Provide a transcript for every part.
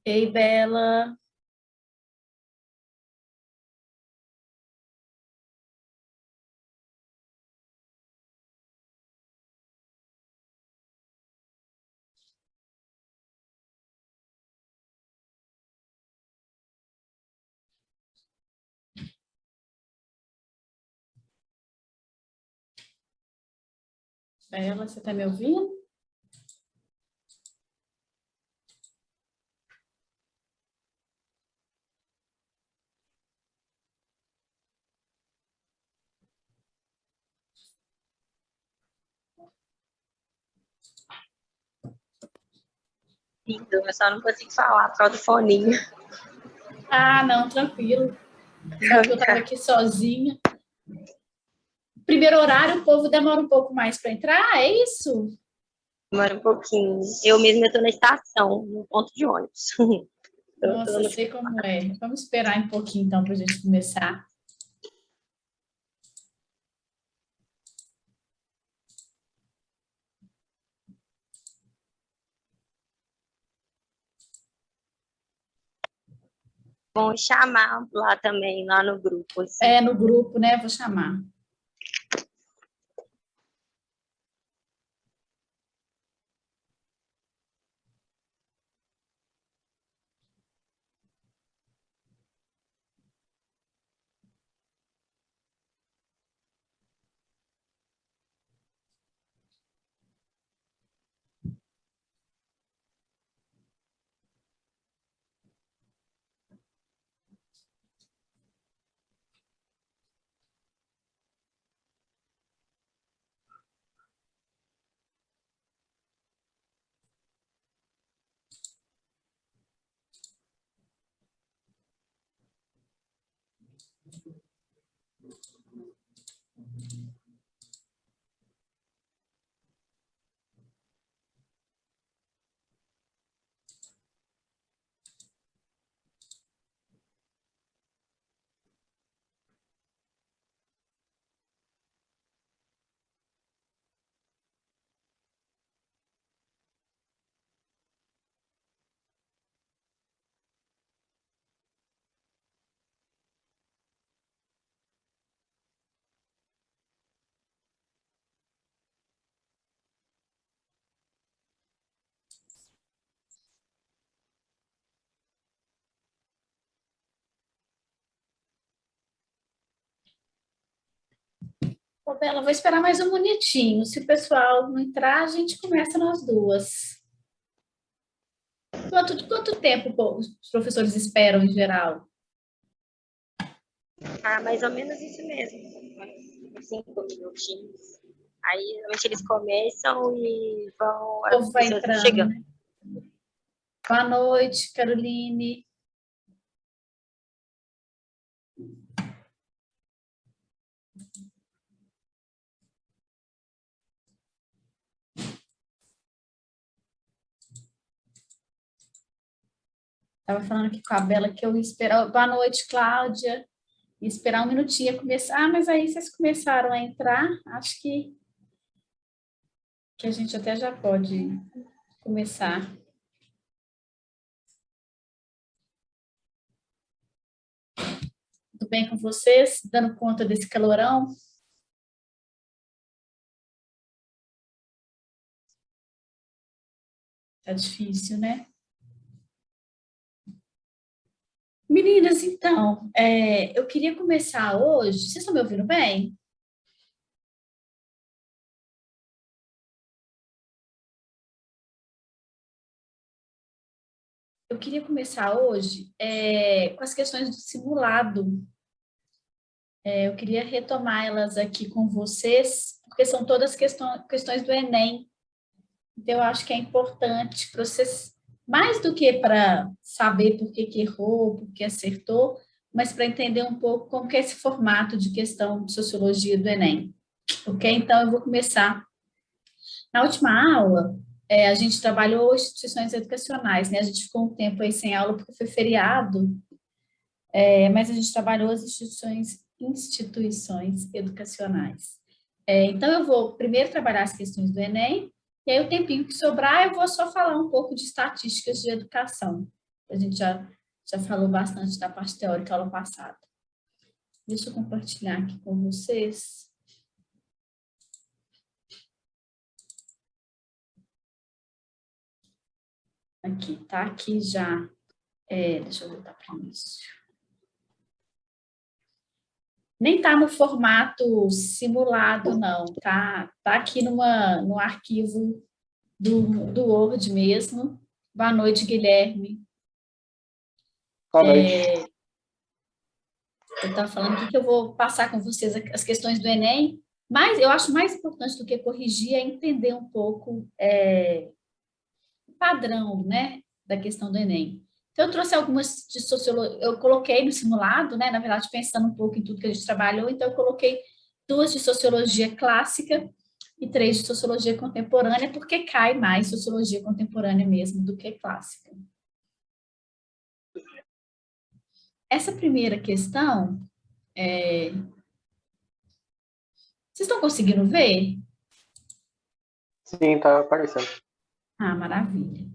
Ei, Bela. Bela, você está me ouvindo? Eu só não consigo falar por causa do foninho. Ah, não, tranquilo. Só que eu estava aqui sozinha. Primeiro horário, o povo demora um pouco mais para entrar, é isso? Demora um pouquinho. Eu mesma estou na estação, no ponto de ônibus. Nossa, eu sei como é. Vamos esperar um pouquinho, então, para a gente começar. Vão chamar lá também, lá no grupo. Assim. É, no grupo, né? Vou chamar. Ô, Bela, vou esperar mais um minutinho. Se o pessoal não entrar, a gente começa nós duas. Quanto tempo os professores esperam em geral? Ah, mais ou menos isso mesmo. 5 minutinhos. Aí, realmente, eles começam e vão... O povo vai As pessoas vão entrando, chegando. né? Boa noite, Caroline. Estava falando aqui com a Bela que eu ia esperar. Boa noite, Cláudia. Ia esperar um minutinho ia começar. Ah, mas aí vocês começaram a entrar. Acho que a gente até já pode começar. Tudo bem com vocês? Dando conta desse calorão? Tá difícil, né? Meninas, então, eu queria começar hoje. Vocês estão me ouvindo bem? Eu queria começar hoje com as questões do simulado. Eu queria retomar elas aqui com vocês, porque são todas questões do Enem. Então, eu acho que é importante para vocês, mais do que para saber por que errou, por que acertou, mas para entender um pouco como que é esse formato de questão de sociologia do Enem. Ok? Então, eu vou começar. Na última aula, a gente trabalhou instituições educacionais, né? A gente ficou um tempo aí sem aula porque foi feriado, mas a gente trabalhou as instituições educacionais. Então, eu vou primeiro trabalhar as questões do Enem, e aí o tempinho que sobrar, eu vou só falar um pouco de estatísticas de educação. A gente já falou bastante da parte teórica aula passada. Deixa eu compartilhar aqui com vocês. Aqui, tá aqui já. Deixa eu voltar para o início. Nem está no formato simulado, não. Tá aqui no arquivo do Word mesmo. Boa noite, Guilherme. Boa noite. Eu estava falando aqui que eu vou passar com vocês as questões do Enem, mas eu acho mais importante do que corrigir é entender um pouco o padrão, né, da questão do Enem. Então, eu trouxe algumas de sociologia, eu coloquei no simulado, né, na verdade, pensando um pouco em tudo que a gente trabalhou, então eu coloquei 2 de sociologia clássica e 3 de sociologia contemporânea, porque cai mais sociologia contemporânea mesmo do que clássica. Essa primeira questão, vocês estão conseguindo ver? Sim, está aparecendo. Ah, maravilha.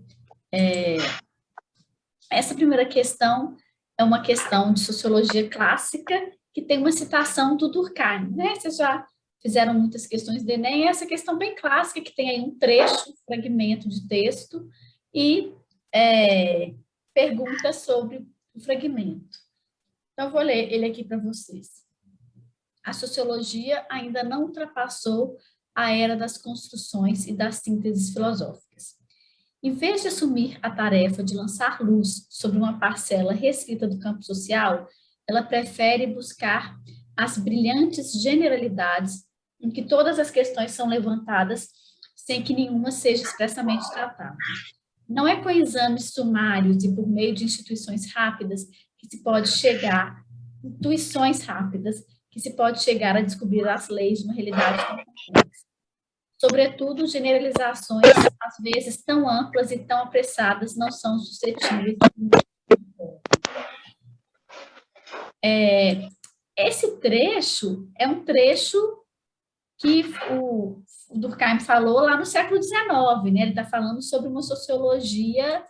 Essa primeira questão é uma questão de sociologia clássica que tem uma citação do Durkheim, né? Vocês já fizeram muitas questões do Enem, essa questão bem clássica que tem aí um trecho, um fragmento de texto e pergunta sobre o fragmento. Então, eu vou ler ele aqui para vocês. A sociologia ainda não ultrapassou a era das construções e das sínteses filosóficas. Em vez de assumir a tarefa de lançar luz sobre uma parcela restrita do campo social, ela prefere buscar as brilhantes generalidades em que todas as questões são levantadas sem que nenhuma seja expressamente tratada. Não é com exames sumários e por meio de instituições rápidas que se pode chegar, intuições rápidas, que se pode chegar a descobrir as leis de uma realidade tão complexa. Sobretudo, generalizações, às vezes tão amplas e tão apressadas, não são suscetíveis de... Esse trecho é um trecho que o Durkheim falou lá no século XIX, né? Ele está falando sobre uma sociologia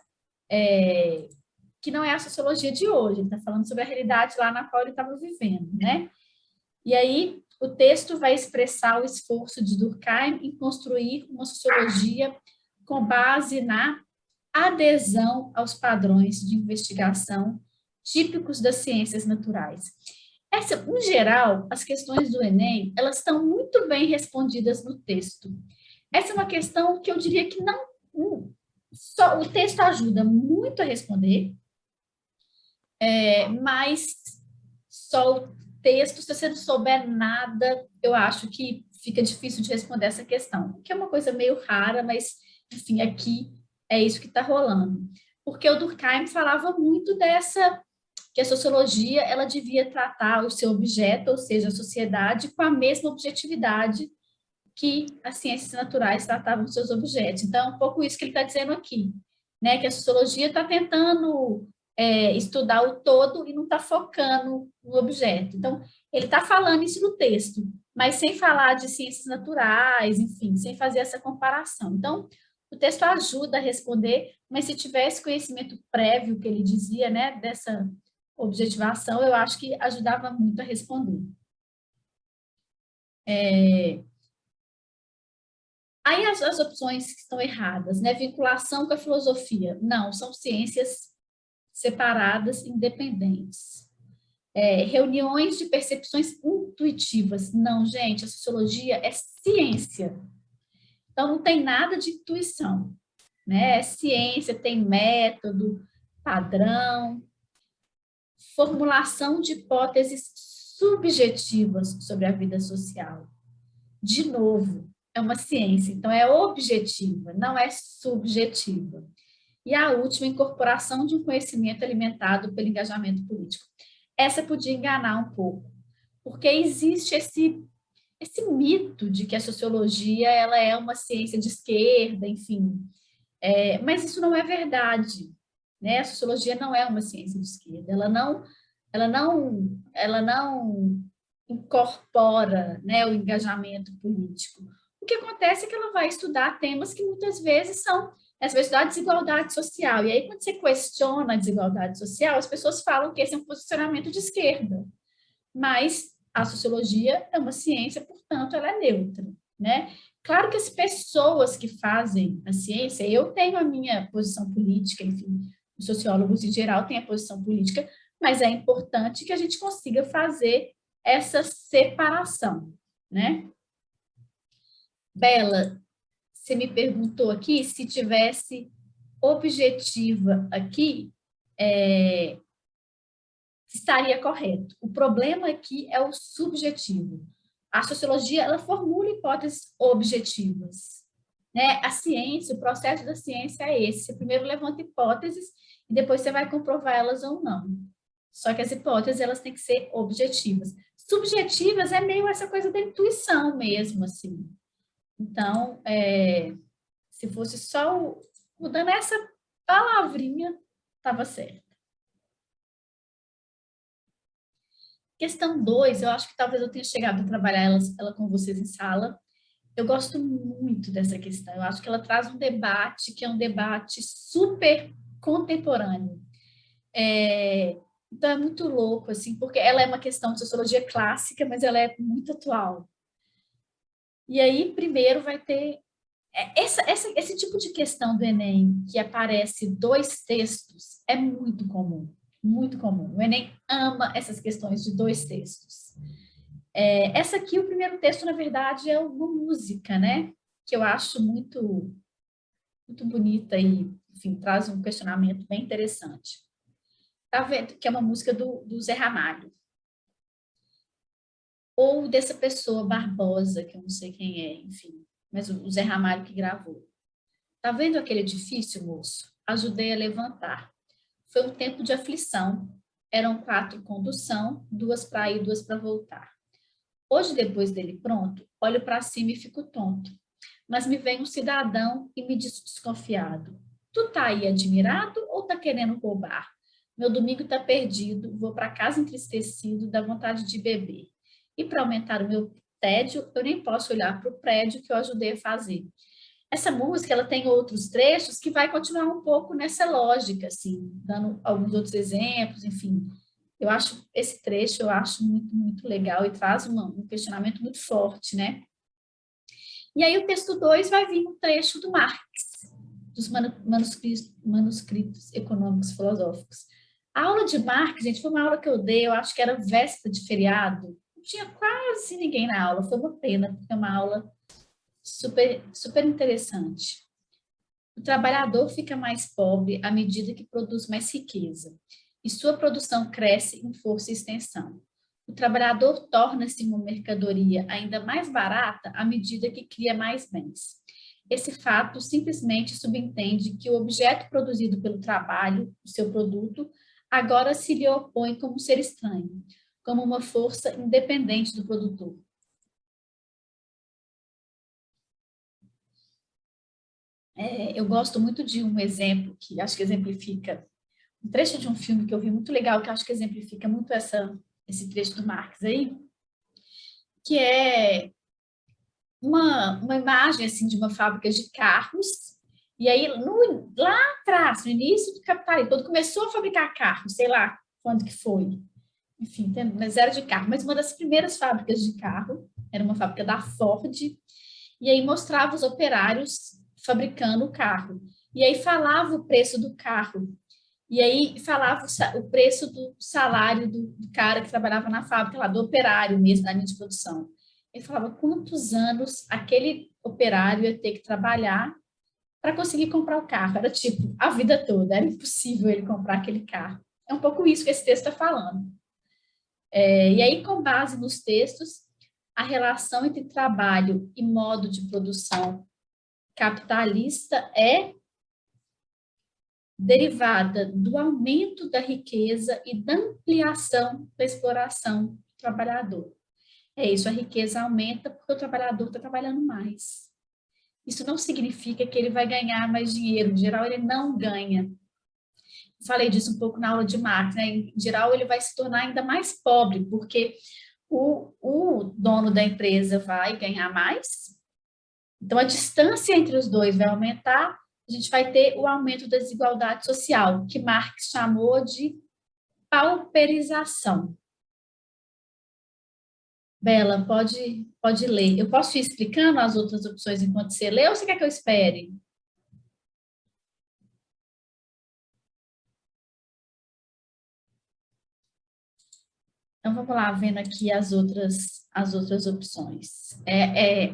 que não é a sociologia de hoje, ele está falando sobre a realidade lá na qual ele estava vivendo, né? E aí, o texto vai expressar o esforço de Durkheim em construir uma sociologia com base na adesão aos padrões de investigação típicos das ciências naturais. Em geral, as questões do Enem, elas estão muito bem respondidas no texto. Essa é uma questão que eu diria que só o texto ajuda muito a responder, mas só o texto, se você não souber nada, eu acho que fica difícil de responder essa questão, que é uma coisa meio rara, mas, enfim, aqui é isso que está rolando. Porque o Durkheim falava muito que a sociologia, ela devia tratar o seu objeto, ou seja, a sociedade, com a mesma objetividade que as ciências naturais tratavam os seus objetos. Então, é um pouco isso que ele está dizendo aqui, né? Que a sociologia está tentando estudar o todo e não está focando no objeto. Então, ele está falando isso no texto, mas sem falar de ciências naturais, enfim, sem fazer essa comparação. Então, o texto ajuda a responder, mas se tivesse conhecimento prévio, que ele dizia, né, dessa objetivação, eu acho que ajudava muito a responder. Aí as opções que estão erradas, né? Vinculação com a filosofia. Não, são ciências separadas, independentes. Reuniões de percepções intuitivas. Não, gente, a sociologia é ciência. Então, não tem nada de intuição, né? É ciência, tem método, padrão, formulação de hipóteses subjetivas sobre a vida social. De novo, é uma ciência, então é objetiva, não é subjetiva. E a última, incorporação de um conhecimento alimentado pelo engajamento político. Essa podia enganar um pouco, porque existe esse mito de que a sociologia ela é uma ciência de esquerda, enfim. Mas isso não é verdade, né? A sociologia não é uma ciência de esquerda, ela não incorpora, né, o engajamento político. O que acontece é que ela vai estudar temas que muitas vezes são, né, você vai estudar a desigualdade social, e aí quando você questiona a desigualdade social, as pessoas falam que esse é um posicionamento de esquerda, mas a sociologia é uma ciência, portanto, ela é neutra, né? Claro que as pessoas que fazem a ciência, eu tenho a minha posição política, enfim, os sociólogos em geral têm a posição política, mas é importante que a gente consiga fazer essa separação, né? Bela, você me perguntou aqui se tivesse objetiva aqui, estaria correto. O problema aqui é o subjetivo. A sociologia, ela formula hipóteses objetivas, né? A ciência, o processo da ciência é esse. Você primeiro levanta hipóteses e depois você vai comprovar elas ou não. Só que as hipóteses, elas têm que ser objetivas. Subjetivas é meio essa coisa da intuição mesmo, assim. Então, se fosse só mudando essa palavrinha, estava certo. Questão 2, eu acho que talvez eu tenha chegado a trabalhar ela com vocês em sala. Eu gosto muito dessa questão. Eu acho que ela traz um debate que é um debate super contemporâneo. Então, é muito louco, assim, porque ela é uma questão de sociologia clássica, mas ela é muito atual. E aí, primeiro, vai ter esse tipo de questão do Enem, que aparece 2 textos, é muito comum, muito comum. O Enem ama essas questões de 2 textos. Essa aqui, o primeiro texto, na verdade, é uma música, né? Que eu acho muito, muito bonita e, enfim, traz um questionamento bem interessante. Tá vendo? Que é uma música do Zé Ramalho. Ou dessa pessoa Barbosa, que eu não sei quem é, enfim. Mas o Zé Ramalho que gravou. Tá vendo aquele edifício, moço? Ajudei a levantar. Foi um tempo de aflição. Eram 4 condução, 2 para ir, 2 para voltar. Hoje, depois dele pronto, olho para cima e fico tonto. Mas me vem um cidadão e me diz desconfiado. Tu tá aí admirado ou tá querendo roubar? Meu domingo tá perdido, vou para casa entristecido, dá vontade de beber. E para aumentar o meu tédio, eu nem posso olhar para o prédio que eu ajudei a fazer. Essa música, ela tem outros trechos que vai continuar um pouco nessa lógica, assim, dando alguns outros exemplos, enfim. Eu acho esse trecho, eu acho muito, muito legal e traz um questionamento muito forte, né? E aí o texto 2 vai vir um trecho do Marx, dos manuscritos econômicos filosóficos. A aula de Marx, gente, foi uma aula que eu dei, eu acho que era véspera de feriado, não tinha quase ninguém na aula, foi uma pena, porque é uma aula super, super interessante. O trabalhador fica mais pobre à medida que produz mais riqueza, e sua produção cresce em força e extensão. O trabalhador torna-se uma mercadoria ainda mais barata à medida que cria mais bens. Esse fato simplesmente subentende que o objeto produzido pelo trabalho, o seu produto, agora se lhe opõe como um ser estranho, como uma força independente do produtor. Eu gosto muito de um exemplo que acho que exemplifica, um trecho de um filme que eu vi muito legal, que acho que exemplifica muito esse trecho do Marx aí, que é uma imagem assim, de uma fábrica de carros, e aí lá atrás, no início do capitalismo, quando começou a fabricar carros, sei lá quando que foi, enfim, mas era de carro, mas uma das primeiras fábricas de carro, era uma fábrica da Ford, e aí mostrava os operários fabricando o carro. E aí falava o preço do carro. E aí falava o preço do salário do cara que trabalhava na fábrica, lá, do operário mesmo, na linha de produção. Ele falava quantos anos aquele operário ia ter que trabalhar para conseguir comprar o carro. Era tipo, a vida toda, era impossível ele comprar aquele carro. É um pouco isso que esse texto está falando. E aí, com base nos textos, a relação entre trabalho e modo de produção capitalista é derivada do aumento da riqueza e da ampliação da exploração do trabalhador. É isso, a riqueza aumenta porque o trabalhador está trabalhando mais. Isso não significa que ele vai ganhar mais dinheiro, em geral ele não ganha. Falei disso um pouco na aula de Marx, né? Em geral ele vai se tornar ainda mais pobre, porque o dono da empresa vai ganhar mais, então a distância entre os dois vai aumentar, a gente vai ter o aumento da desigualdade social, que Marx chamou de pauperização. Bela, pode ler. Eu posso ir explicando as outras opções enquanto você lê, ou você quer que eu espere? Então, vamos lá, vendo aqui as outras opções.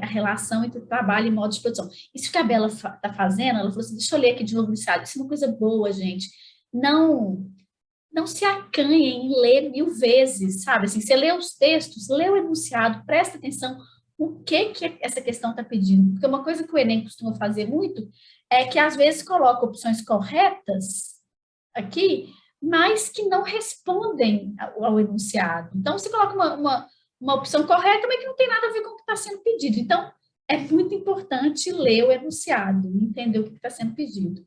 A relação entre trabalho e modo de produção. Isso que a Bela está fazendo, ela falou assim, deixa eu ler aqui de novo, isso é uma coisa boa, gente. Não se acanhem em ler 1000 vezes, sabe? Assim, você lê os textos, lê o enunciado, presta atenção o que essa questão está pedindo. Porque uma coisa que o Enem costuma fazer muito é que, às vezes, coloca opções corretas aqui, mas que não respondem ao enunciado. Então, você coloca uma opção correta, mas que não tem nada a ver com o que está sendo pedido. Então, é muito importante ler o enunciado, entender o que está sendo pedido.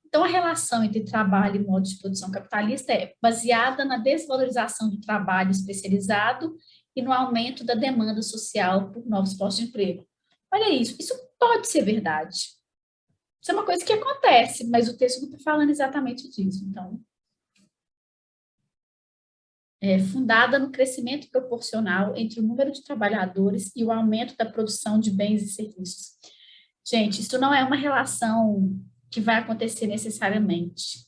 Então, a relação entre trabalho e modo de produção capitalista é baseada na desvalorização do trabalho especializado e no aumento da demanda social por novos postos de emprego. Olha isso pode ser verdade. Isso é uma coisa que acontece, mas o texto não está falando exatamente disso. Então, fundada no crescimento proporcional entre o número de trabalhadores e o aumento da produção de bens e serviços. Gente, isso não é uma relação que vai acontecer necessariamente.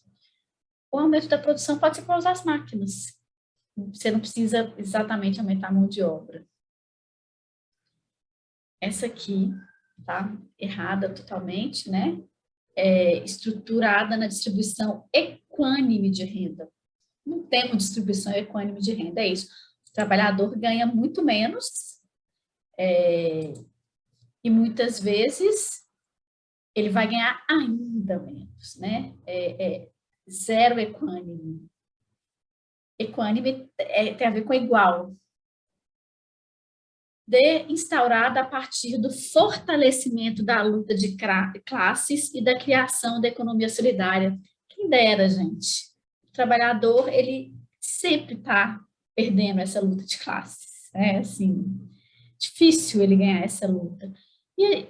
O aumento da produção pode ser para usar as máquinas. Você não precisa exatamente aumentar a mão de obra. Essa aqui tá errada totalmente, né? Estruturada na distribuição equânime de renda. Não temos distribuição equânime de renda, é isso. O trabalhador ganha muito menos e muitas vezes ele vai ganhar ainda menos, né? Zero equânime. Equânime tem a ver com igual. Instaurada a partir do fortalecimento da luta de classes e da criação da economia solidária. Quem dera, gente. O trabalhador, ele sempre está perdendo essa luta de classes. É assim, difícil ele ganhar essa luta. E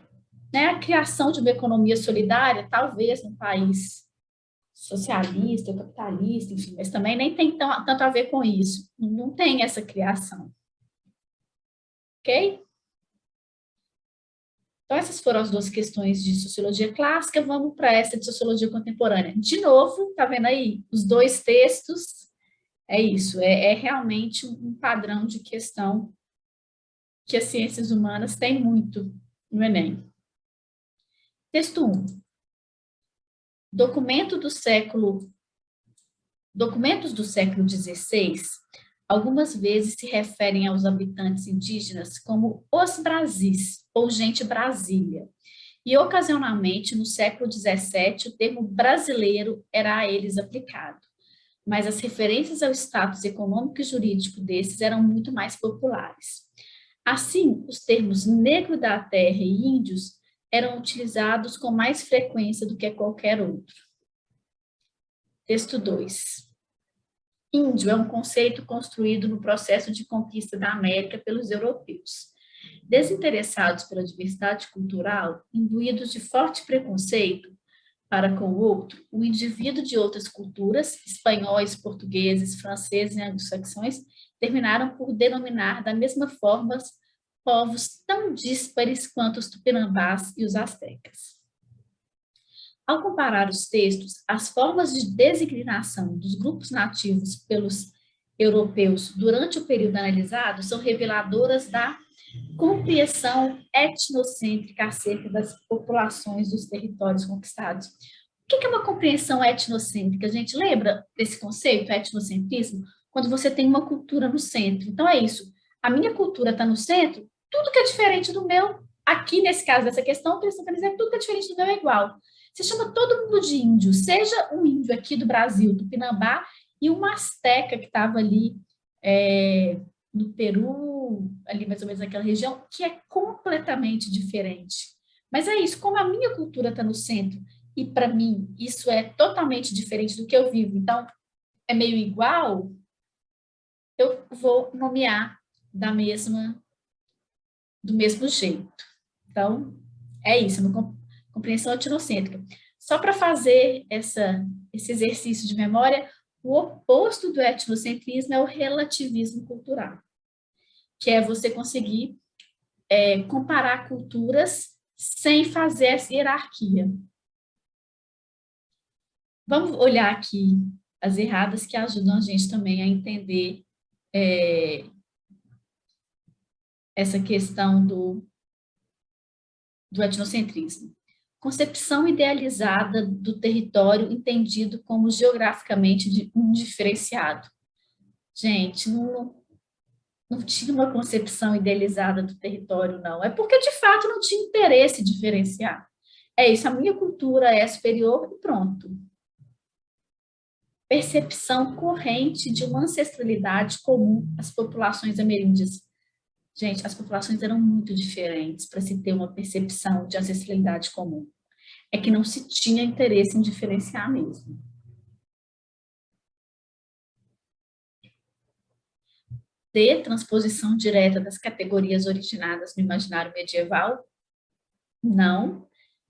a criação de uma economia solidária, talvez num país socialista, capitalista, enfim, mas também nem tem tanto a ver com isso. Não tem essa criação. Ok? Então, essas foram as duas questões de sociologia clássica. Vamos para essa de sociologia contemporânea. De novo, tá vendo aí? Os dois textos, é isso. É realmente um padrão de questão que as ciências humanas têm muito no Enem. Texto 1. Documentos do século XVI, algumas vezes se referem aos habitantes indígenas como os Brasis, ou gente Brasília. E, ocasionalmente, no século XVII, o termo brasileiro era a eles aplicado. Mas as referências ao status econômico e jurídico desses eram muito mais populares. Assim, os termos negro da terra e índios eram utilizados com mais frequência do que qualquer outro. Texto 2. Índio é um conceito construído no processo de conquista da América pelos europeus. Desinteressados pela diversidade cultural, imbuídos de forte preconceito para com o outro, o indivíduo de outras culturas, espanhóis, portugueses, franceses e anglo-saxões, terminaram por denominar da mesma forma povos tão díspares quanto os tupinambás e os astecas. Ao comparar os textos, as formas de designação dos grupos nativos pelos europeus durante o período analisado são reveladoras da compreensão etnocêntrica acerca das populações dos territórios conquistados. O que é uma compreensão etnocêntrica? A gente lembra desse conceito, etnocentrismo? Quando você tem uma cultura no centro. Então, é isso. A minha cultura está no centro, tudo que é diferente do meu, aqui nesse caso dessa questão, eles estão querendo dizer que tudo que é diferente do meu é igual. Você chama todo mundo de índio, seja um índio aqui do Brasil, do Tupinambá, e uma asteca que estava ali no Peru, ali mais ou menos naquela região, que é completamente diferente. Mas é isso, como a minha cultura está no centro, e para mim isso é totalmente diferente do que eu vivo, então é meio igual, eu vou nomear do mesmo jeito. Então, é isso, uma compreensão etnocêntrica. Só para fazer esse exercício de memória, o oposto do etnocentrismo é o relativismo cultural, que é você conseguir comparar culturas sem fazer essa hierarquia. Vamos olhar aqui as erradas que ajudam a gente também a entender essa questão do etnocentrismo. Concepção idealizada do território entendido como geograficamente indiferenciado. Gente, não tinha uma concepção idealizada do território, não. É porque, de fato, não tinha interesse em diferenciar. É isso, a minha cultura é superior e pronto. Percepção corrente de uma ancestralidade comum às populações ameríndias. Gente, as populações eram muito diferentes para se ter uma percepção de ancestralidade comum. É que não se tinha interesse em diferenciar mesmo. D, transposição direta das categorias originadas no imaginário medieval? Não.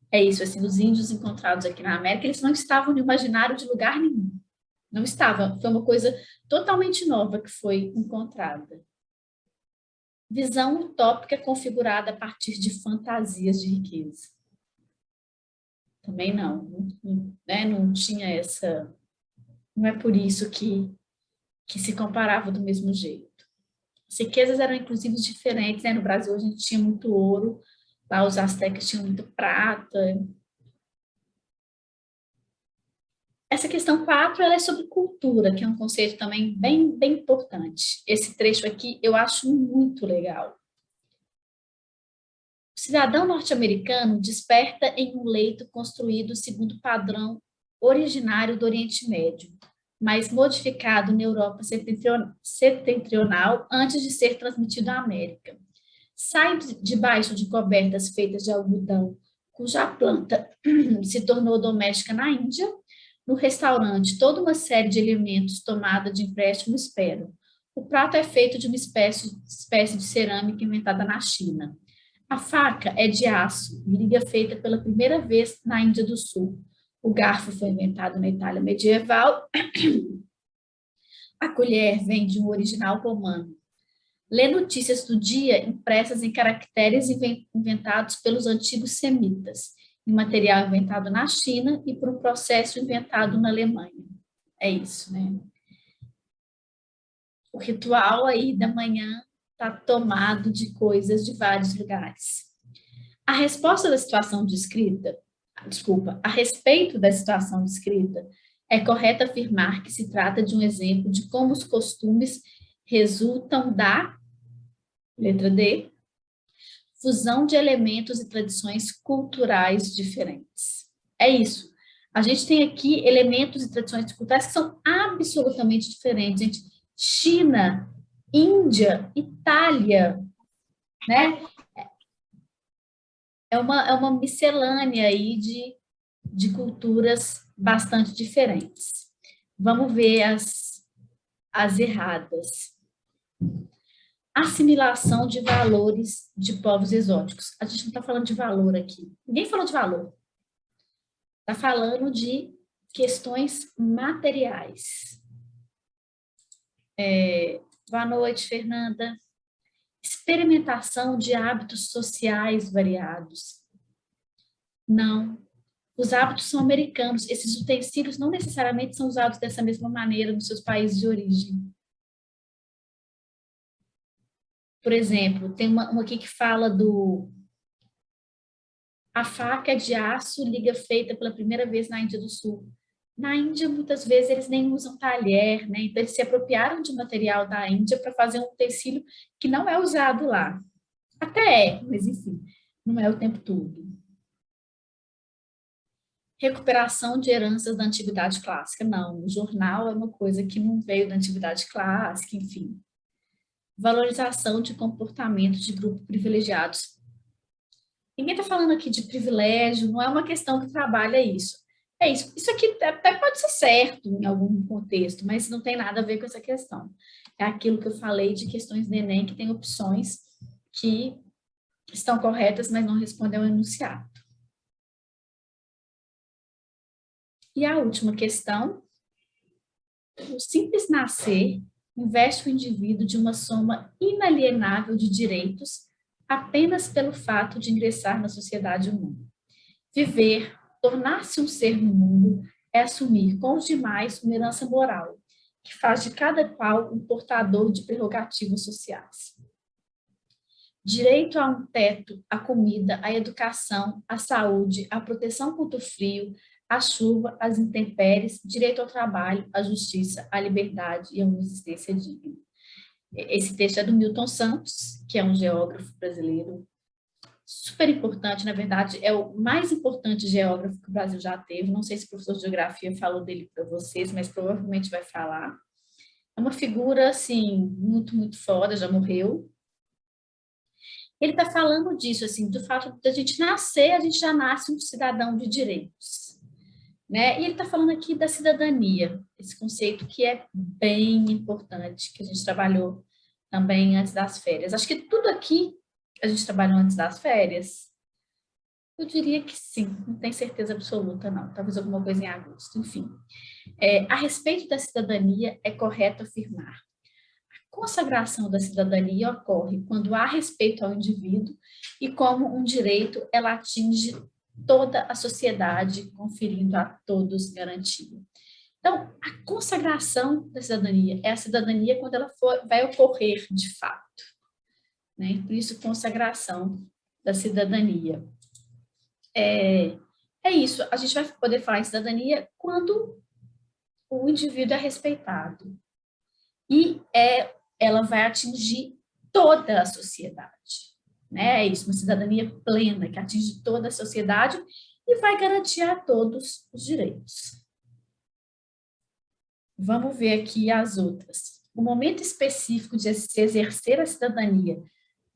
É isso, assim, os índios encontrados aqui na América, eles não estavam no imaginário de lugar nenhum. Não estava, foi uma coisa totalmente nova que foi encontrada. Visão utópica configurada a partir de fantasias de riqueza. Também não, né? Não tinha essa... Não é por isso que se comparava do mesmo jeito. As riquezas eram, inclusive, diferentes, né? No Brasil, a gente tinha muito ouro, lá os astecas tinham muito prata. Essa questão 4, ela é sobre cultura, que é um conceito também bem importante. Esse trecho aqui eu acho muito legal. O cidadão norte-americano desperta em um leito construído segundo o padrão originário do Oriente Médio, mas modificado na Europa setentrional antes de ser transmitido à América. Sai debaixo de cobertas feitas de algodão, cuja planta se tornou doméstica na Índia. No restaurante, toda uma série de alimentos tomada de empréstimo esperam. O prato é feito de uma espécie de cerâmica inventada na China. A faca é de aço, liga feita pela primeira vez na Índia do Sul. O garfo foi inventado na Itália medieval. A colher vem de um original romano. Lê notícias do dia impressas em caracteres inventados pelos antigos semitas, em material inventado na China e por um processo inventado na Alemanha. É isso, né? O ritual aí da manhã está tomado de coisas de vários lugares. A resposta da situação descrita, a respeito da situação descrita, é correto afirmar que se trata de um exemplo de como os costumes resultam da, letra D, fusão de elementos e tradições culturais diferentes. É isso. A gente tem aqui elementos e tradições culturais que são absolutamente diferentes. Gente, China, Índia, Itália, né? É uma miscelânea aí de culturas bastante diferentes. Vamos ver as erradas. Assimilação de valores de povos exóticos. A gente não está falando de valor aqui. Ninguém falou de valor. Está falando de questões materiais. Boa noite, Fernanda. Experimentação de hábitos sociais variados. Não. Os hábitos são americanos. Esses utensílios não necessariamente são usados dessa mesma maneira nos seus países de origem. Por exemplo, tem uma aqui que fala a faca de aço liga feita pela primeira vez na Índia do Sul. Na Índia, muitas vezes, eles nem usam talher, né? Então, eles se apropriaram de material da Índia para fazer um utensílio que não é usado lá. Até é, mas enfim, não é o tempo todo. Recuperação de heranças da antiguidade clássica. Não, o jornal é uma coisa que não veio da antiguidade clássica, enfim. Valorização de comportamentos de grupos privilegiados. Ninguém está falando aqui de privilégio, não é uma questão que trabalha isso. É isso. Isso aqui até pode ser certo em algum contexto, mas não tem nada a ver com essa questão. É aquilo que eu falei de questões do Enem, que tem opções que estão corretas, mas não respondem ao enunciado. E a última questão, o simples nascer investe o indivíduo de uma soma inalienável de direitos apenas pelo fato de ingressar na sociedade humana. Viver, tornar-se um ser no mundo, é assumir com os demais uma herança moral, que faz de cada qual um portador de prerrogativas sociais. Direito a um teto, à comida, à educação, à saúde, à proteção contra o frio, à chuva, às intempéries, direito ao trabalho, à justiça, à liberdade e a uma existência digna. Esse texto é do Milton Santos, que é um geógrafo brasileiro super importante, na verdade, é o mais importante geógrafo que o Brasil já teve. Não sei se o professor de geografia falou dele para vocês, mas provavelmente vai falar. É uma figura, assim, muito, muito foda, já morreu. Ele está falando disso, assim, do fato de a gente nascer, a gente já nasce um cidadão de direitos, né? E ele está falando aqui da cidadania, esse conceito que é bem importante, que a gente trabalhou também antes das férias. Acho que tudo aqui a gente trabalhou antes das férias. Eu diria que sim, não tenho certeza absoluta, não. Talvez alguma coisa em agosto, enfim. A respeito da cidadania, é correto afirmar: a consagração da cidadania ocorre quando há respeito ao indivíduo e como um direito ela atinge toda a sociedade, conferindo a todos garantia. Então, a consagração da cidadania é a cidadania quando ela vai ocorrer de fato, né? Por isso, consagração da cidadania. É isso, a gente vai poder falar em cidadania quando o indivíduo é respeitado. E ela vai atingir toda a sociedade, né? É isso, uma cidadania plena, que atinge toda a sociedade e vai garantir a todos os direitos. Vamos ver aqui as outras. O momento específico de se exercer a cidadania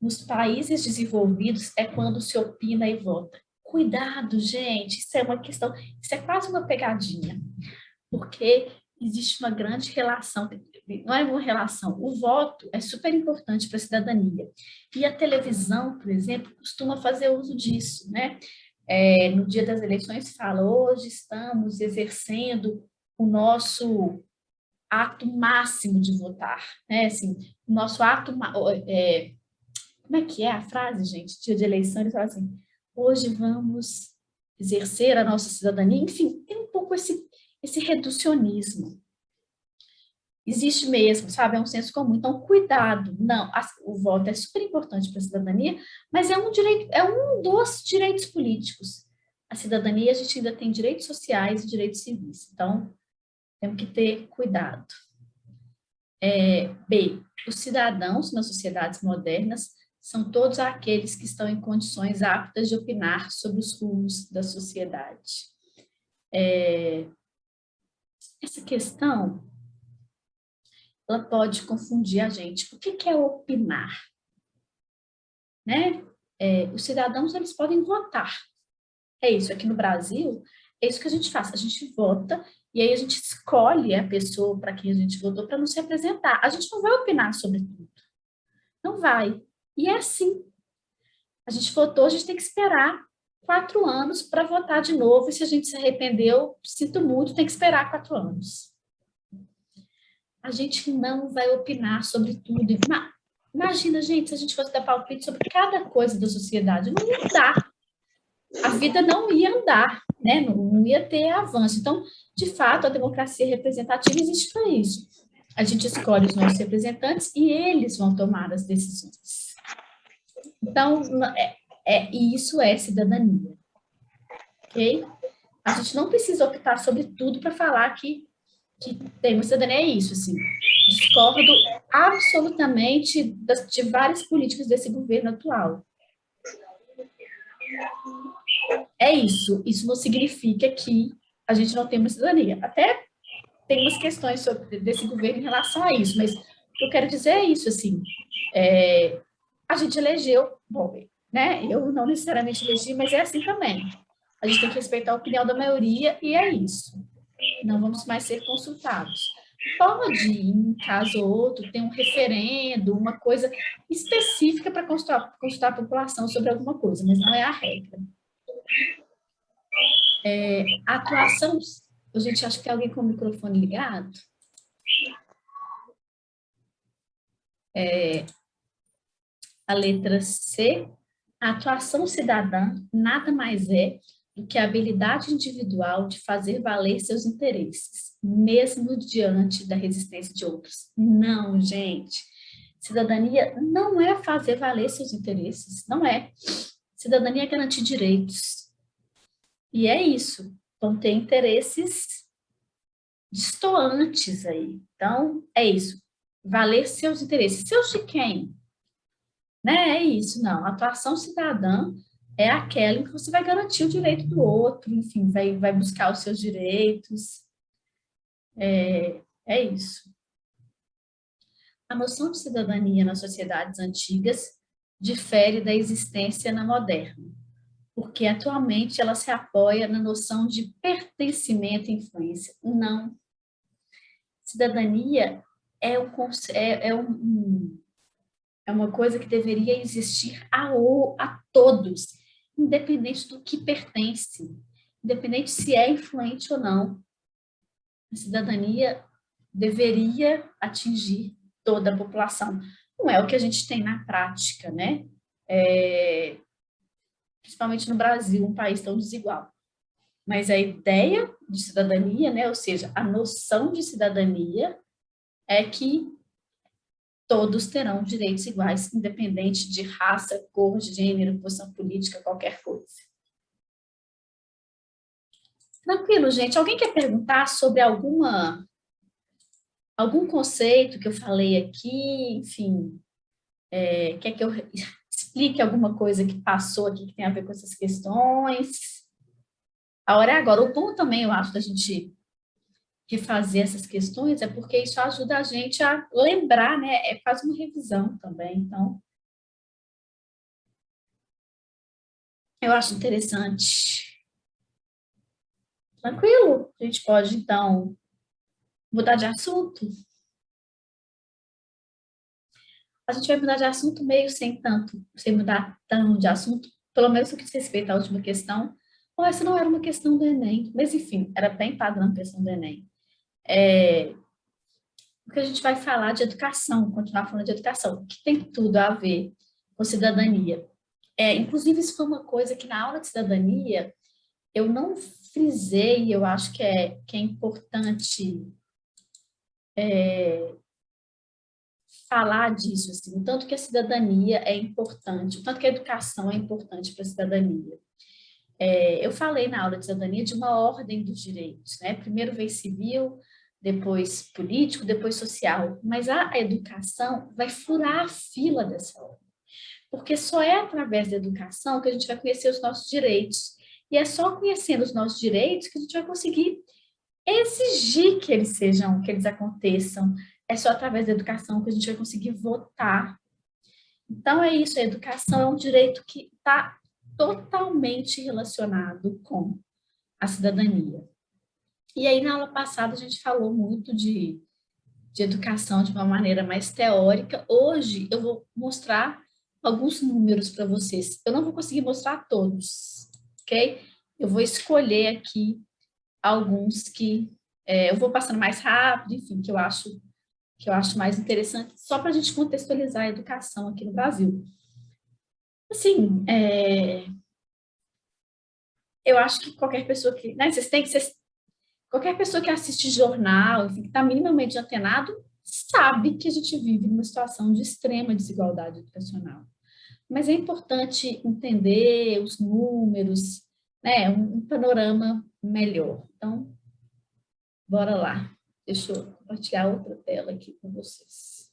nos países desenvolvidos é quando se opina e vota. Cuidado, gente, isso é uma questão, isso é quase uma pegadinha, porque existe uma grande relação, não é uma relação, o voto é super importante para a cidadania. E a televisão, por exemplo, costuma fazer uso disso, né? No dia das eleições fala, hoje estamos exercendo o nosso ato máximo de votar, né? Assim, o nosso ato, como é que é a frase, gente? Dia de eleição, eles falam assim, hoje vamos exercer a nossa cidadania, enfim, tem um pouco esse reducionismo. Existe mesmo, sabe? É um senso comum. Então, cuidado. Não, o voto é super importante para a cidadania, mas é um direito, é um dos direitos políticos. A cidadania, a gente ainda tem direitos sociais e direitos civis. Então, temos que ter cuidado. B. Os cidadãos nas sociedades modernas são todos aqueles que estão em condições aptas de opinar sobre os rumos da sociedade. Essa questão, ela pode confundir a gente. O que é opinar? Né? Os cidadãos, eles podem votar. É isso, aqui no Brasil, é isso que a gente faz. A gente vota e aí a gente escolhe a pessoa para quem a gente votou para nos representar. A gente não vai opinar sobre tudo. Não vai. E é assim. A gente votou, a gente tem que esperar 4 anos para votar de novo. E se a gente se arrependeu, sinto muito, tem que esperar 4 anos. a gente não vai opinar sobre tudo. Imagina, gente, se a gente fosse dar palpite sobre cada coisa da sociedade, não ia dar. A vida não ia andar, né? Não ia ter avanço. Então, de fato, a democracia representativa existe para isso. A gente escolhe os nossos representantes e eles vão tomar as decisões. Então, isso é cidadania, ok? A gente não precisa optar sobre tudo para falar que temos cidadania, é isso, assim. Discordo absolutamente de várias políticas desse governo atual. É isso. Isso não significa que a gente não tem uma cidadania. Até tem umas questões desse governo em relação a isso, mas o que eu quero dizer é isso, assim. A gente elegeu, bom, né? Eu não necessariamente elegi, mas é assim também. A gente tem que respeitar a opinião da maioria e é isso. Não vamos mais ser consultados. Pode, em um caso ou outro, ter um referendo, uma coisa específica para consultar a população sobre alguma coisa, mas não é a regra. A atuação... Gente, acho que tem alguém com o microfone ligado. A letra C, a atuação cidadã nada mais é do que a habilidade individual de fazer valer seus interesses, mesmo diante da resistência de outros. Não, gente. Cidadania não é fazer valer seus interesses, não é. Cidadania é garantir direitos. E é isso. Vão ter interesses distoantes aí. Então, é isso. Valer seus interesses. Seus de quem? Né? É isso, não. A atuação cidadã é aquela em que você vai garantir o direito do outro, enfim, vai buscar os seus direitos. É isso. A noção de cidadania nas sociedades antigas difere da existência na moderna, porque atualmente ela se apoia na noção de pertencimento e influência. Não. Cidadania é uma coisa que deveria existir a todos, independente do que pertence, independente se é influente ou não. A cidadania deveria atingir toda a população. Não é o que a gente tem na prática, né? Principalmente no Brasil, um país tão desigual. Mas a ideia de cidadania, né? Ou seja, a noção de cidadania é que todos terão direitos iguais, independente de raça, cor, gênero, posição política, qualquer coisa. Tranquilo, gente. Alguém quer perguntar sobre algum conceito que eu falei aqui? Enfim, quer que eu explique alguma coisa que passou aqui que tem a ver com essas questões? A hora é agora. O bom também, eu acho, da gente refazer essas questões é porque isso ajuda a gente a lembrar, né? É quase uma revisão também, então... Eu acho interessante. Tranquilo? A gente pode, então, mudar de assunto? A gente vai mudar de assunto meio sem mudar tanto de assunto, pelo menos no que diz respeito à última questão. Ou essa não era uma questão do Enem, mas enfim, era bem padrão a questão do Enem. Porque a gente vai falar de educação, continuar falando de educação, que tem tudo a ver com cidadania. Inclusive, isso foi uma coisa que na aula de cidadania eu não frisei, eu acho que é importante falar disso, assim, o tanto que a cidadania é importante, o tanto que a educação é importante para a cidadania. Eu falei na aula de cidadania de uma ordem dos direitos, né? Primeiro veio civil, depois político, depois social, mas a educação vai furar a fila dessa ordem, porque só é através da educação que a gente vai conhecer os nossos direitos, e é só conhecendo os nossos direitos que a gente vai conseguir exigir que eles aconteçam. É só através da educação que a gente vai conseguir votar. Então, é isso, a educação é um direito que está totalmente relacionado com a cidadania. E aí, na aula passada, a gente falou muito de educação de uma maneira mais teórica. Hoje, eu vou mostrar alguns números para vocês. Eu não vou conseguir mostrar todos, ok? Eu vou escolher aqui alguns que eu vou passando mais rápido, enfim, que eu acho que eu acho mais interessante, só para a gente contextualizar a educação aqui no Brasil. Assim, eu acho que qualquer pessoa que, né, qualquer pessoa que assiste jornal, enfim, que está minimamente antenado, sabe que a gente vive numa situação de extrema desigualdade educacional. Mas é importante entender os números, né, um panorama melhor. Então, bora lá. Deixa eu compartilhar outra tela aqui com vocês.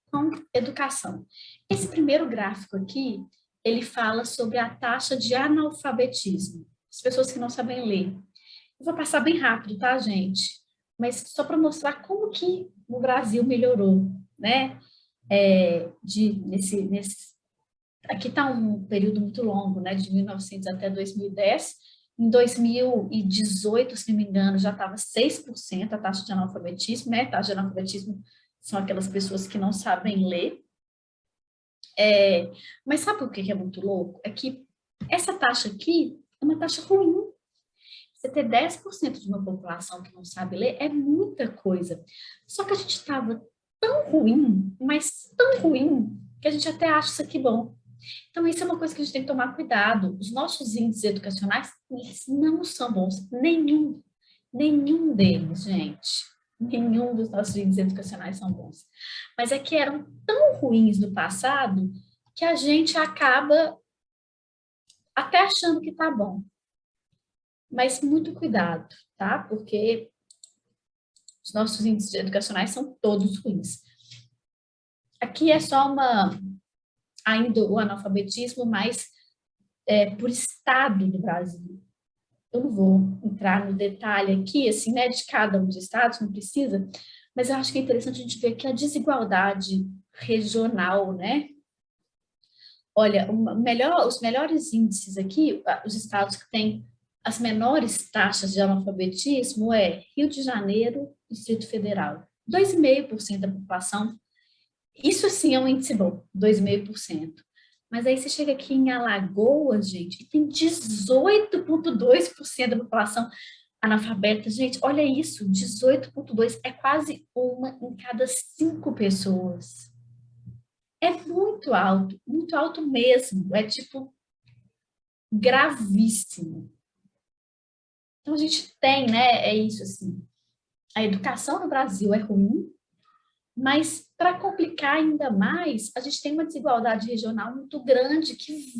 Então, educação. Esse primeiro gráfico aqui, ele fala sobre a taxa de analfabetismo. As pessoas que não sabem ler. Eu vou passar bem rápido, tá, gente? Mas só para mostrar como que o Brasil melhorou, né? Aqui está um período muito longo, né? De 1900 até 2010. Em 2018, se não me engano, já estava 6% a taxa de analfabetismo, né? A taxa de analfabetismo são aquelas pessoas que não sabem ler. Mas sabe o que é muito louco? É que essa taxa aqui é uma taxa ruim. Você ter 10% de uma população que não sabe ler é muita coisa. Só que a gente estava tão ruim, mas tão ruim, que a gente até acha isso aqui bom. Então, isso é uma coisa que a gente tem que tomar cuidado. Os nossos índices educacionais, eles não são bons. Nenhum deles, gente. Nenhum dos nossos índices educacionais são bons. Mas é que eram tão ruins no passado que a gente acaba até achando que tá bom. Mas muito cuidado, tá? Porque os nossos índices educacionais são todos ruins. Aqui é só ainda o analfabetismo, mas por estado do Brasil. Eu não vou entrar no detalhe aqui, assim, né, de cada um dos estados, não precisa, mas eu acho que é interessante a gente ver que a desigualdade regional, né? Olha, os melhores índices aqui, os estados que têm as menores taxas de analfabetismo Rio de Janeiro, Distrito Federal. 2,5% da população. Isso sim é um índice bom, 2,5%. Mas aí você chega aqui em Alagoas, gente, e tem 18,2% da população analfabeta. Gente, olha isso, 18,2% é quase 1 em cada 5 pessoas. É muito alto mesmo, é tipo gravíssimo. Então a gente tem, né, é isso assim, a educação no Brasil é ruim, mas para complicar ainda mais, a gente tem uma desigualdade regional muito grande que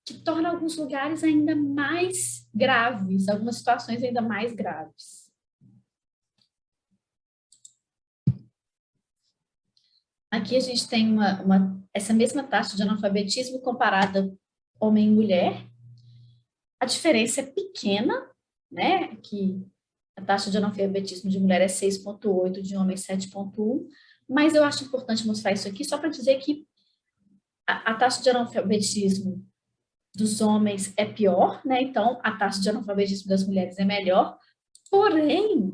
que torna alguns lugares ainda mais graves, algumas situações ainda mais graves. Aqui a gente tem essa mesma taxa de analfabetismo comparada homem e mulher. A diferença é pequena, né? Que a taxa de analfabetismo de mulher é 6,8, de homem 7,1, mas eu acho importante mostrar isso aqui só para dizer que a taxa de analfabetismo dos homens é pior, né? Então, a taxa de analfabetismo das mulheres é melhor, porém,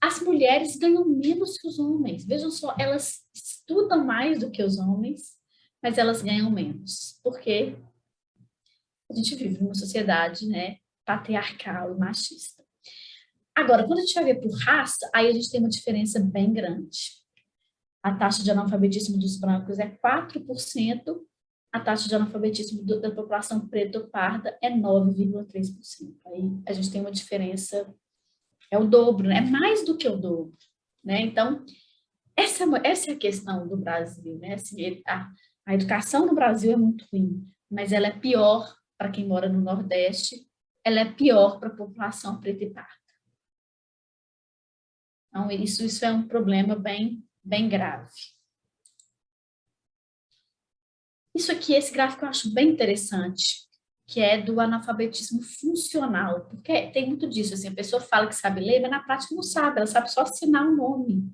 as mulheres ganham menos que os homens. Vejam só, elas estudam mais do que os homens, mas elas ganham menos, porque a gente vive numa sociedade, né, patriarcal e machista. Agora, quando a gente vai ver por raça, aí a gente tem uma diferença bem grande. A taxa de analfabetismo dos brancos é 4%, a taxa de analfabetismo da população preta ou parda é 9,3%. Aí a gente tem uma diferença, é o dobro, né? É mais do que o dobro, né? Então, essa é a questão do Brasil, né? Assim, a educação no Brasil é muito ruim, mas ela é pior para quem mora no Nordeste, ela é pior para a população preta e parda. Então, isso é um problema bem grave. Isso aqui, esse gráfico eu acho bem interessante, que é do analfabetismo funcional, porque tem muito disso, assim, a pessoa fala que sabe ler, mas na prática não sabe, ela sabe só assinar o nome.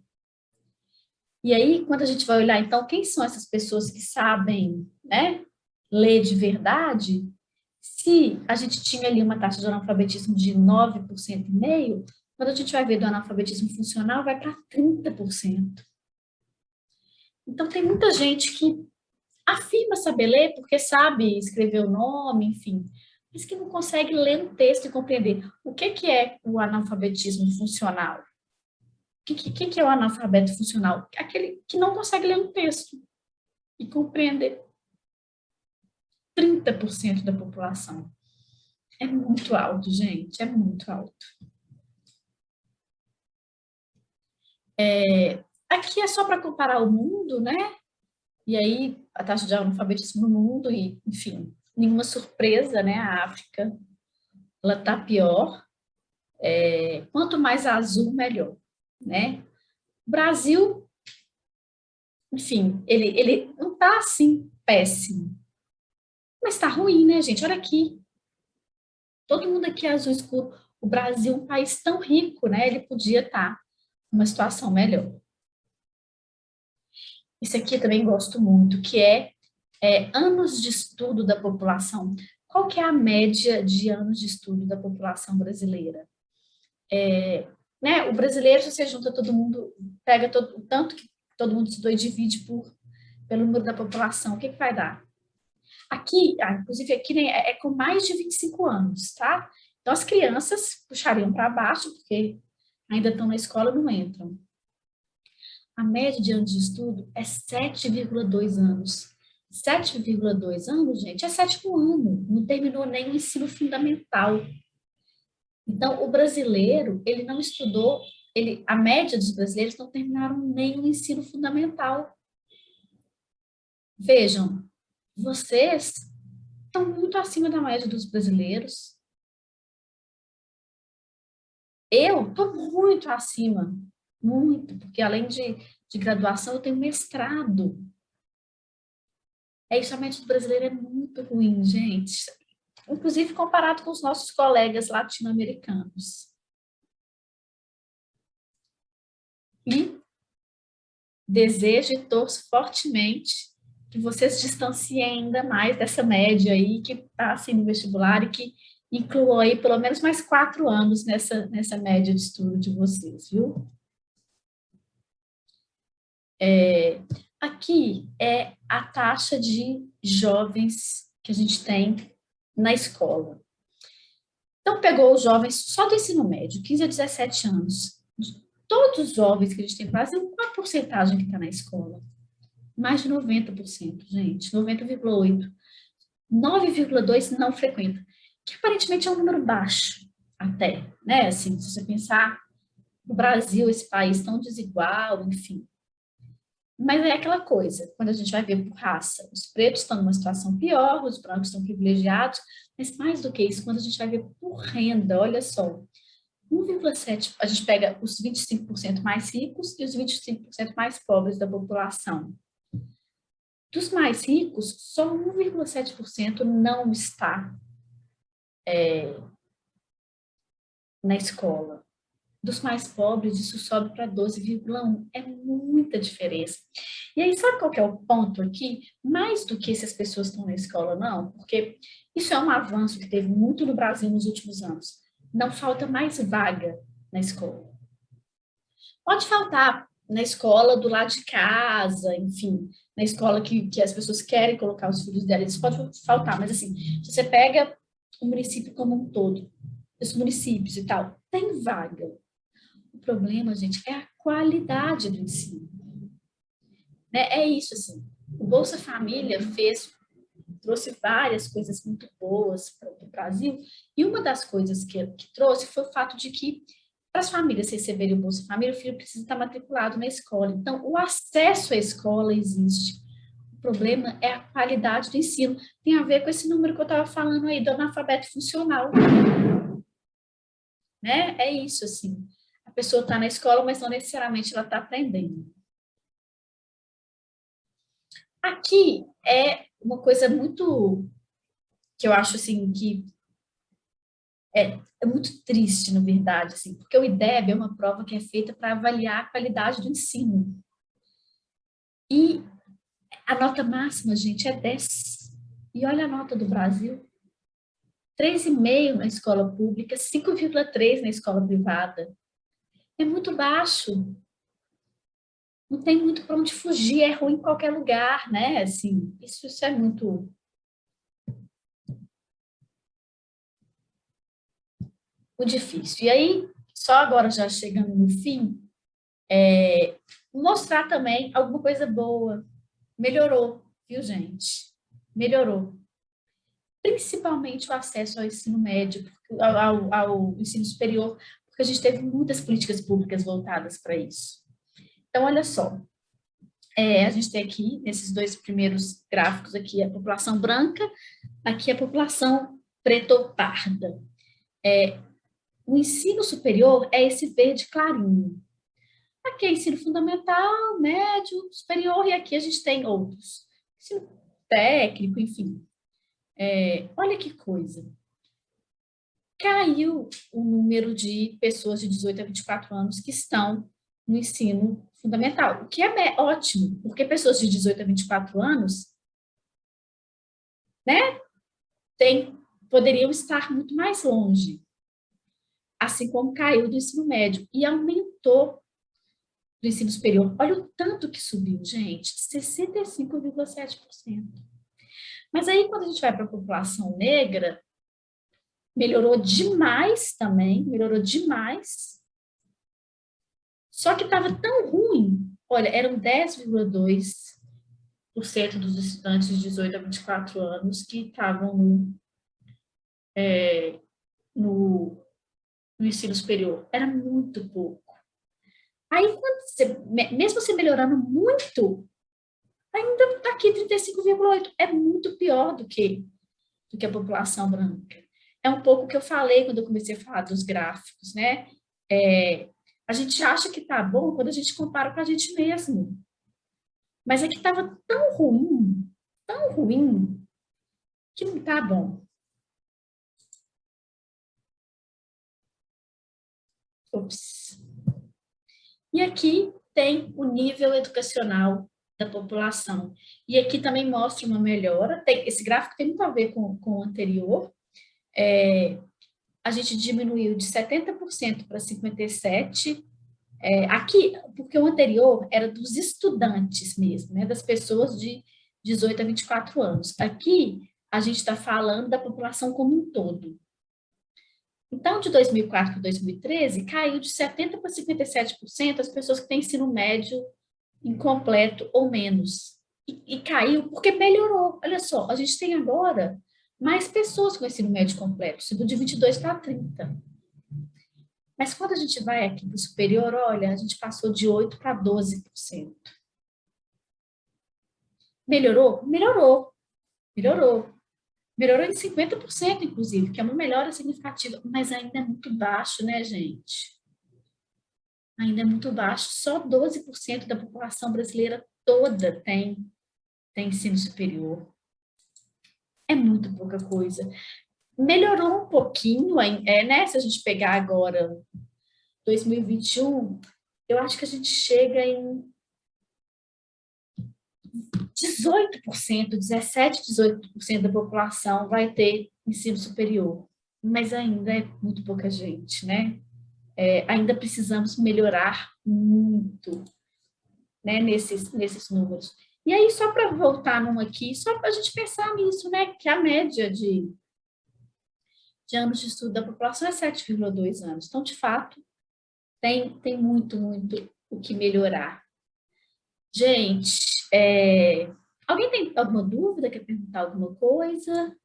E aí, quando a gente vai olhar, então, quem são essas pessoas que sabem, né, ler de verdade, se a gente tinha ali uma taxa de analfabetismo de 9,5%, quando a gente vai ver do analfabetismo funcional, vai para 30%. Então, tem muita gente que afirma saber ler porque sabe escrever o nome, enfim, mas que não consegue ler um texto e compreender. O que é o analfabetismo funcional? O que é o analfabeto funcional? Aquele que não consegue ler um texto e compreender. 30% da população. É muito alto, gente, é muito alto. Aqui é só para comparar o mundo, né? E aí, a taxa de analfabetismo no mundo, e, enfim, nenhuma surpresa, né? A África, ela está pior. Quanto mais azul, melhor, né? O Brasil, enfim, ele não está assim péssimo, mas está ruim, né, gente? Olha aqui, todo mundo aqui é azul escuro. O Brasil, um país tão rico, né? Ele podia estar numa situação melhor. Isso aqui eu também gosto muito, que é anos de estudo da população. Qual que é a média de anos de estudo da população brasileira? Né, o brasileiro, se você junta todo mundo, pega o tanto que todo mundo estudou e divide pelo número da população, o que vai dar? Aqui, inclusive aqui né, é com mais de 25 anos, tá? Então as crianças puxariam para baixo, porque ainda estão na escola e não entram. A média de anos de estudo é 7,2 anos. 7,2 anos, gente, é 7º ano, não terminou nem o ensino fundamental. Então, o brasileiro, ele não estudou, a média dos brasileiros não terminaram nem o ensino fundamental. Vejam, vocês estão muito acima da média dos brasileiros. Eu estou muito acima, muito, porque além de graduação, eu tenho mestrado. Isso, a média do brasileiro é muito ruim, gente. Inclusive comparado com os nossos colegas latino-americanos. E desejo e torço fortemente que vocês distanciem ainda mais dessa média aí que está assim no vestibular e que incluam aí pelo menos mais 4 anos nessa média de estudo de vocês, viu? Aqui é a taxa de jovens que a gente tem na escola. Então, pegou os jovens só do ensino médio, 15 a 17 anos. Todos os jovens que a gente tem no Brasil, qual a porcentagem que está na escola? Mais de 90%, gente, 90,8%. 9,2% não frequenta, que aparentemente é um número baixo até, né? Assim, se você pensar no Brasil, esse país tão desigual, enfim. Mas é aquela coisa, quando a gente vai ver por raça, os pretos estão numa situação pior, os brancos estão privilegiados, mas mais do que isso, quando a gente vai ver por renda, olha só, 1,7%, a gente pega os 25% mais ricos e os 25% mais pobres da população. Dos mais ricos, só 1,7% não está na escola. Dos mais pobres, isso sobe para 12,1%. É muita diferença. E aí, sabe qual que é o ponto aqui? Mais do que se as pessoas estão na escola, não, porque isso é um avanço que teve muito no Brasil nos últimos anos. Não falta mais vaga na escola. Pode faltar na escola do lado de casa, enfim, na escola que as pessoas querem colocar os filhos delas, isso pode faltar, mas assim, se você pega o município como um todo, os municípios e tal, tem vaga. O problema, gente, é a qualidade do ensino. Né? É isso, assim. O Bolsa Família trouxe várias coisas muito boas para o Brasil, e uma das coisas que trouxe foi o fato de que, para as famílias receberem o Bolsa Família, o filho precisa estar matriculado na escola. Então, o acesso à escola existe. O problema é a qualidade do ensino. Tem a ver com esse número que eu estava falando aí, do analfabeto funcional. Né? É isso, assim. A pessoa está na escola, mas não necessariamente ela está aprendendo. Aqui é uma coisa muito, que eu acho assim, que é muito triste, na verdade, assim, porque o IDEB é uma prova que é feita para avaliar a qualidade do ensino. E a nota máxima, gente, é 10. E olha a nota do Brasil. 3,5 na escola pública, 5,3 na escola privada. É muito baixo. não tem muito para onde fugir, é ruim em qualquer lugar, né? Assim, isso é muito difícil. E aí, só agora já chegando no fim, mostrar também alguma coisa boa. Melhorou, viu, gente? Melhorou. Principalmente o acesso ao ensino médio, ao ensino superior, porque a gente teve muitas políticas públicas voltadas para isso. Então, olha só, a gente tem aqui, nesses dois primeiros gráficos aqui, a população branca, aqui a população preta ou parda. O ensino superior é esse verde clarinho. Aqui é ensino fundamental, médio, superior, e aqui a gente tem outros. Ensino técnico, enfim. Olha que coisa. Caiu o número de pessoas de 18 a 24 anos que estão no ensino fundamental, o que é ótimo, porque pessoas de 18 a 24 anos, né, poderiam estar muito mais longe, assim como caiu do ensino médio e aumentou do ensino superior. Olha o tanto que subiu, gente, 65,7%. Mas aí, quando a gente vai para a população negra, melhorou demais também, melhorou demais. Só que estava tão ruim, olha, eram 10,2% dos estudantes de 18 a 24 anos que estavam no ensino superior. Era muito pouco. Aí, mesmo você melhorando muito, ainda está aqui 35,8%. É muito pior do que a população branca. É um pouco o que eu falei quando eu comecei a falar dos gráficos, né? A gente acha que tá bom quando a gente compara com a gente mesmo. Mas é que estava tão ruim, que não tá bom. Ops. E aqui tem o nível educacional da população. E aqui também mostra uma melhora. Esse gráfico tem muito a ver com o anterior. A gente diminuiu de 70% para 57%. Aqui, porque o anterior era dos estudantes mesmo, né, das pessoas de 18 a 24 anos. Aqui, a gente está falando da população como um todo. Então, de 2004 para 2013, caiu de 70% para 57% as pessoas que têm ensino médio incompleto ou menos. E caiu porque melhorou. Olha só, a gente tem agora mais pessoas com ensino médio completo, subiu de 22 para 30. Mas quando a gente vai aqui para o superior, olha, a gente passou de 8% para 12%. Melhorou? Melhorou. Melhorou. Melhorou em 50%, inclusive, que é uma melhora significativa, mas ainda é muito baixo, né, gente? Ainda é muito baixo. Só 12% da população brasileira toda tem ensino superior. É muito pouca coisa. Melhorou um pouquinho, né? Se a gente pegar agora 2021, eu acho que a gente chega em 18%, 17%, 18% da população vai ter ensino superior, mas ainda é muito pouca gente, né? Ainda precisamos melhorar muito, né, nesses números. E aí, só para voltar num aqui, só para a gente pensar nisso, né, que a média de anos de estudo da população é 7,2 anos. Então, de fato, tem muito o que melhorar. Gente, alguém tem alguma dúvida? Quer perguntar alguma coisa?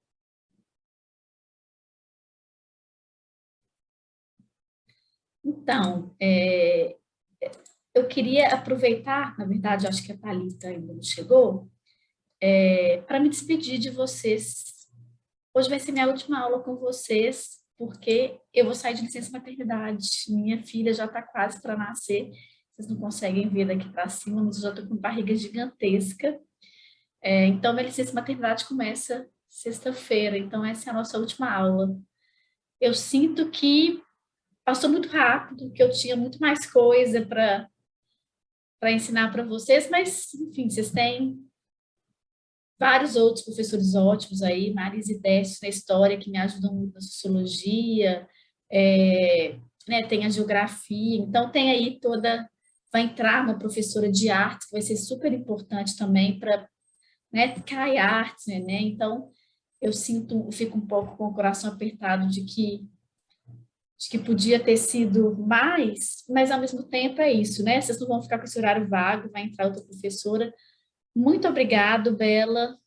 Então, eu queria aproveitar, na verdade, acho que a Thalita ainda não chegou, para me despedir de vocês. Hoje vai ser minha última aula com vocês, porque eu vou sair de licença maternidade. Minha filha já está quase para nascer. Vocês não conseguem ver daqui para cima, mas eu já estou com barriga gigantesca. Então, minha licença maternidade começa sexta-feira. Então, essa é a nossa última aula. Eu sinto que passou muito rápido, que eu tinha muito mais coisa para ensinar para vocês, mas, enfim, vocês têm vários outros professores ótimos aí, Marisa e Décio na história, que me ajudam muito na sociologia, né, tem a geografia, então tem aí toda vai entrar uma professora de artes, que vai ser super importante também para, né, CAI Artes, né? Então, eu fico um pouco com o coração apertado de que podia ter sido mais, mas ao mesmo tempo é isso, né? Vocês não vão ficar com esse horário vago, vai entrar outra professora. Muito obrigado, Bela.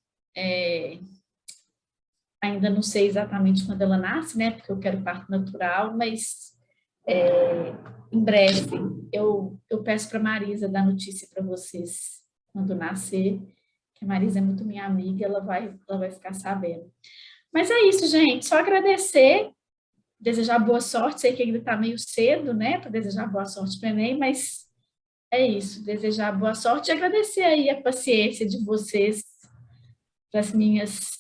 Ainda não sei exatamente quando ela nasce, né? Porque eu quero parto natural, mas em breve eu peço para a Marisa dar notícia para vocês quando nascer, que a Marisa é muito minha amiga, ela vai ficar sabendo. Mas é isso, gente. Só agradecer, desejar boa sorte. Sei que ainda está meio cedo, né, para desejar boa sorte para o Enem, mas é isso. Desejar boa sorte e agradecer aí a paciência de vocês para as minhas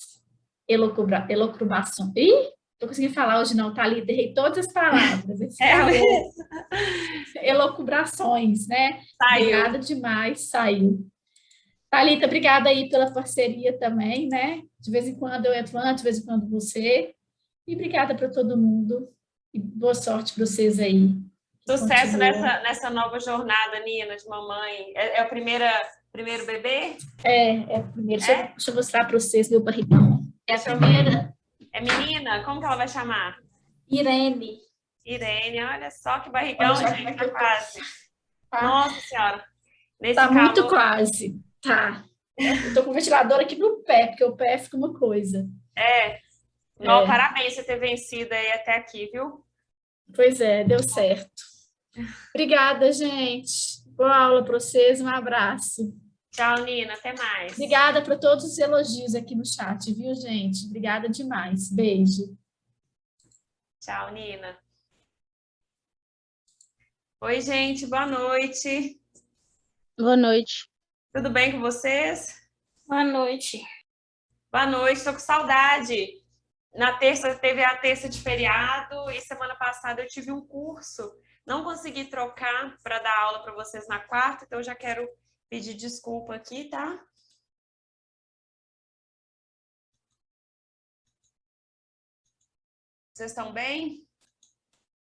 elocubrações. Ih, tô conseguindo falar hoje não, Thalita, errei todas as palavras. Elocubrações, né? Saiu. Obrigada demais, saiu. Thalita, obrigada aí pela parceria também, né? De vez em quando eu entro antes, de vez em quando você. E obrigada para todo mundo. E boa sorte para vocês aí. Sucesso nessa nova jornada, Nina, de mamãe. É o primeiro bebê? É o primeiro. Deixa eu mostrar para vocês meu barrigão. É a primeira. É menina? Como que ela vai chamar? Irene. Irene, olha só que barrigão, gente, tá quase. Tá. Nossa Senhora. Nesse Tá calor... muito quase. Tá. Eu tô com o ventilador aqui no pé, porque o pé fica uma coisa. Não, parabéns por ter vencido aí até aqui, viu? Pois é, deu certo. Obrigada, gente. Boa aula para vocês, um abraço. Tchau, Nina, até mais. Obrigada por todos os elogios aqui no chat, viu, gente? Obrigada demais. Beijo. Tchau, Nina. Oi, gente, boa noite. Boa noite. Tudo bem com vocês? Boa noite. Boa noite, estou com saudade. Na terça, teve a terça de feriado e semana passada eu tive um curso. Não consegui trocar para dar aula para vocês na quarta, então eu já quero pedir desculpa aqui, tá? Vocês estão bem?